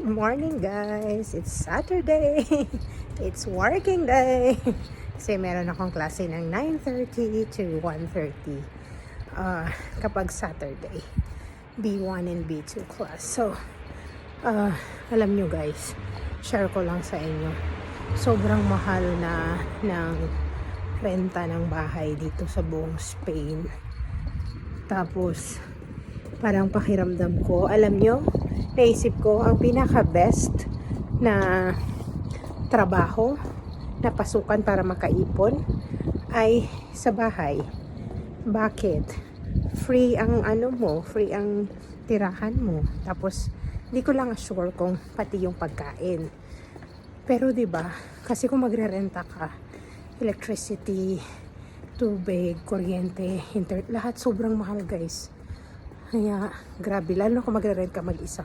Good morning guys! It's Saturday! It's working day! Kasi meron akong klase ng 9:30 to 1:30 kapag Saturday. B1 and B2 class. So, alam nyo guys, share ko lang sa inyo. Sobrang mahal na ng renta ng bahay dito sa buong Spain. Tapos, parang pakiramdam ko, alam nyo, naisip ko, ang pinaka-best na trabaho na pasukan para makaipon ay sa bahay. Bakit? Free ang free ang tirahan mo. Tapos, hindi ko lang sure kung pati yung pagkain. Pero 'di ba? Kasi kung magre-renta ka, electricity, tubig, kuryente, lahat sobrang mahal, guys. Kaya, grabe, lalo kung magre-rent ka mag-isa.